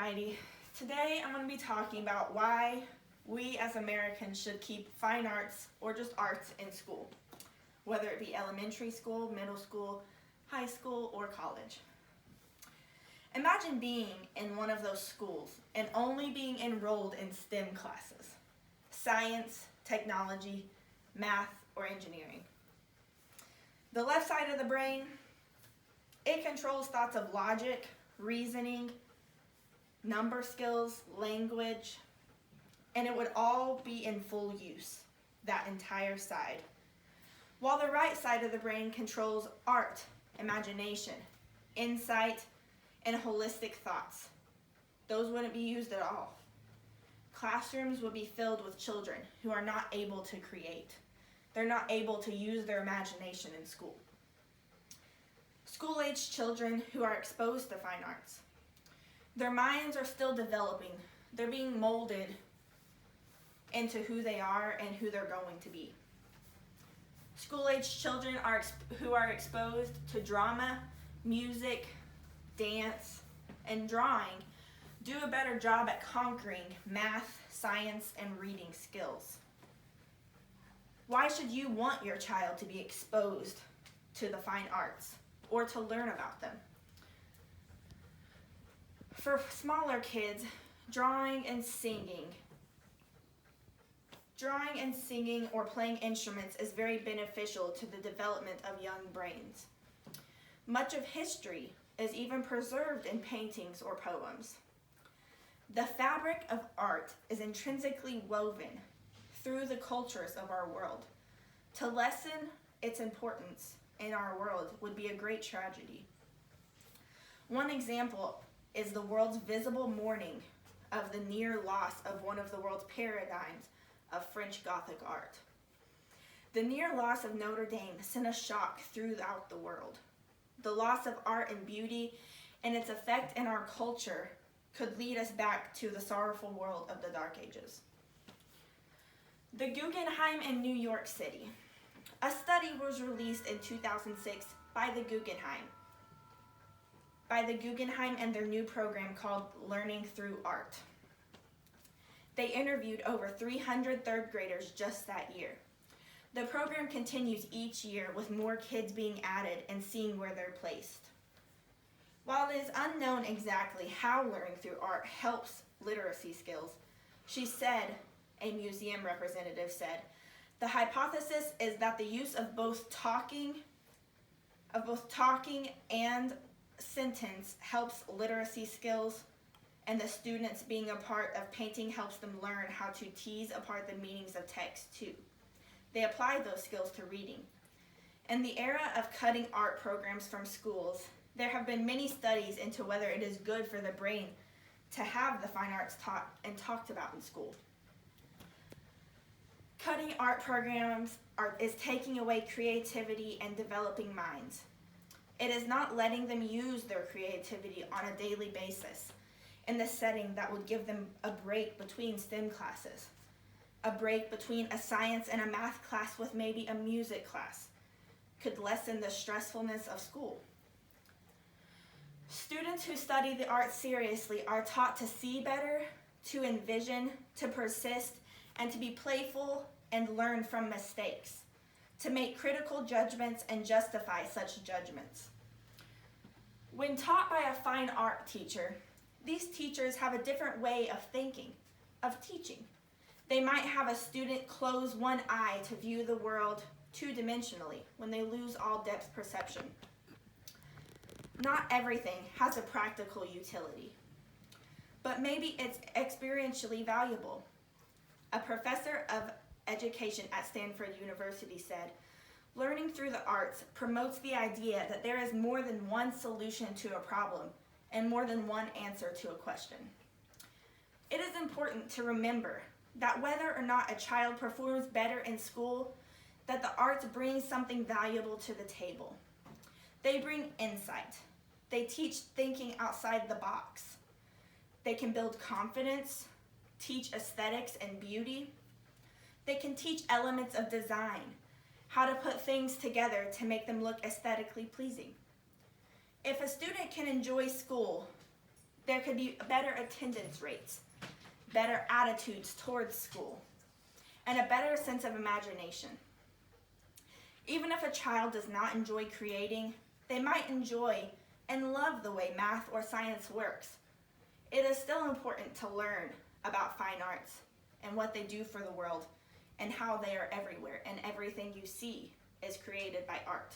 Heidi. Today I'm going to be talking about why we as Americans should keep fine arts or just arts in school, whether it be elementary school, middle school, high school, or college. Imagine being in one of those schools and only being enrolled in STEM classes: science, technology, math, or engineering. The left side of the brain, it controls thoughts of logic, reasoning, number skills, language, and it would all be in full use, that entire side. While the right side of the brain controls art, imagination, insight, and holistic thoughts. Those wouldn't be used at all. Classrooms would be filled with children who are not able to create. They're not able to use their imagination in school. School-aged children who are exposed to fine arts, their minds are still developing. They're being molded into who they are and who they're going to be. School-aged children who are exposed to drama, music, dance, and drawing do a better job at conquering math, science, and reading skills. Why should you want your child to be exposed to the fine arts or to learn about them? For smaller kids, drawing and singing or playing instruments is very beneficial to the development of young brains. Much of history is even preserved in paintings or poems. The fabric of art is intrinsically woven through the cultures of our world. To lessen its importance in our world would be a great tragedy. One example is the world's visible mourning of the near loss of one of the world's paradigms of French Gothic art. The near loss of Notre Dame sent a shock throughout the world. The loss of art and beauty and its effect in our culture could lead us back to the sorrowful world of the Dark Ages. The Guggenheim in New York City. A study was released in 2006 by the Guggenheim and their new program called Learning Through Art. They interviewed over 300 third graders just that year. The program continues each year with more kids being added and seeing where they're placed. While it is unknown exactly how learning through art helps literacy skills, a museum representative said, the hypothesis is that the use of both talking and sentence helps literacy skills, and the students being a part of painting helps them learn how to tease apart the meanings of text too. They apply those skills to reading. In the era of cutting art programs from schools, there have been many studies into whether it is good for the brain to have the fine arts taught and talked about in school. Cutting art programs is taking away creativity and developing minds. It is not letting them use their creativity on a daily basis in the setting that would give them a break between STEM classes, a break between a science and a math class with maybe a music class, could lessen the stressfulness of school. Students who study the arts seriously are taught to see better, to envision, to persist, and to be playful and learn from mistakes, to make critical judgments and justify such judgments. When taught by a fine art teacher, these teachers have a different way of thinking, of teaching. They might have a student close one eye to view the world two-dimensionally when they lose all depth perception. Not everything has a practical utility, but maybe it's experientially valuable. A professor of education at Stanford University said, learning through the arts promotes the idea that there is more than one solution to a problem and more than one answer to a question. It is important to remember that whether or not a child performs better in school, that the arts bring something valuable to the table. They bring insight. They teach thinking outside the box. They can build confidence, teach aesthetics and beauty. They can teach elements of design, how to put things together to make them look aesthetically pleasing. If a student can enjoy school, there could be better attendance rates, better attitudes towards school, and a better sense of imagination. Even if a child does not enjoy creating, they might enjoy and love the way math or science works. It is still important to learn about fine arts and what they do for the world and how they are everywhere, and everything you see is created by art.